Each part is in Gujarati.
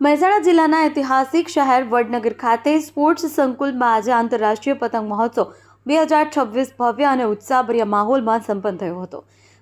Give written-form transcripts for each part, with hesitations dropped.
મહેસાણા જિલ્લાના ઐતિહાસિક શહેર વડનગર ખાતે સ્પોર્ટ્સ સંકુલમાં આજે આંતરરાષ્ટ્રીય પતંગ મહોત્સવ 2026 ભવ્ય અને ઉત્સાહભર્યા માહોલમાં સંપન્ન થયો હતો.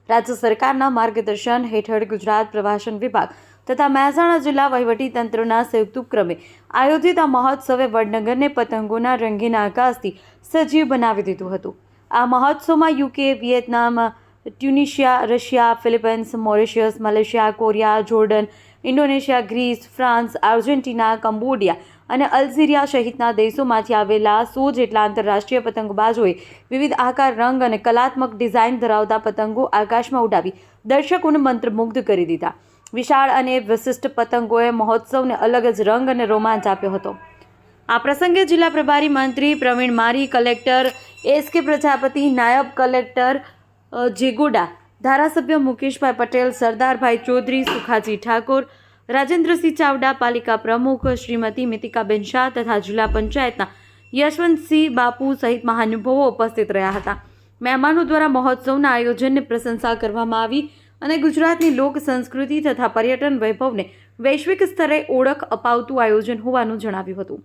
રાજ્ય સરકારના માર્ગદર્શન હેઠળ ગુજરાત પ્રવાસન વિભાગ તથા મહેસાણા જિલ્લા વહીવટીતંત્રના સંયુક્ત ઉપક્રમે આયોજિત આ મહોત્સવે વડનગરને પતંગોના રંગીન આકાશથી સજીવ બનાવી દીધું હતું. આ મહોત્સવમાં UK, Vietnam, Tunisia, Russia, Philippines, Mauritius, Malaysia, Korea, Jordan, Indonesia, Greece, France, Argentina, Cambodia અને અલ્જીરિયા સહિતના દેશોમાંથી આવેલા 100 જેટલા આંતરરાષ્ટ્રીય પતંગબાજોએ વિવિધ આકાર, રંગ અને કલાત્મક ડિઝાઇન ધરાવતા પતંગો આકાશમાં ઉડાવી દર્શકોને મંત્રમુગ્ધ કરી દીધા. વિશાળ અને વિશિષ્ટ પતંગોએ મહોત્સવને અલગ જ રંગ અને રોમાંચ આપ્યો હતો. આ પ્રસંગે જિલ્લા પ્રભારી મંત્રી પ્રવીણ મારી, કલેક્ટર એસ.કે. પ્રજાપતિ, નાયબ કલેક્ટર જેગોડા, ધારાસભ્ય મુકેશભાઈ પટેલ, સરદારભાઈ ચૌધરી, સુખાજી ઠાકોર, રાજેન્દ્રસિંહ ચાવડા, પાલિકા પ્રમુખ શ્રીમતી મિતિકાબેન શાહ તથા જિલ્લા પંચાયતના યશવંતસિંહ બાપુ સહિત મહાનુભાવો ઉપસ્થિત રહ્યા હતા. મહેમાનો દ્વારા મહોત્સવના આયોજનની પ્રશંસા કરવામાં આવી અને ગુજરાતની લોક સંસ્કૃતિ તથા પર્યટન વૈભવને વૈશ્વિક સ્તરે ઓળખ અપાવતું આયોજન હોવાનું જણાવ્યું હતું.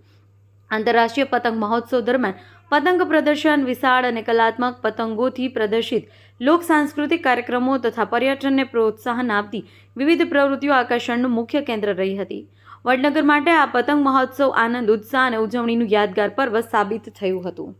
આંતરરાષ્ટ્રીય પતંગ મહોત્સવ દરમિયાન પતંગ પ્રદર્શન, વિશાળ અને કલાત્મક પતંગોથી પ્રદર્શિત લોક સાંસ્કૃતિક કાર્યક્રમો તથા પર્યટનને પ્રોત્સાહન આપતી વિવિધ પ્રવૃત્તિઓ આકર્ષણનું મુખ્ય કેન્દ્ર રહી હતી. વડનગર માટે આ પતંગ મહોત્સવ આનંદ, ઉત્સાહ અને ઉજવણીનું યાદગાર પર્વ સાબિત થયું હતું.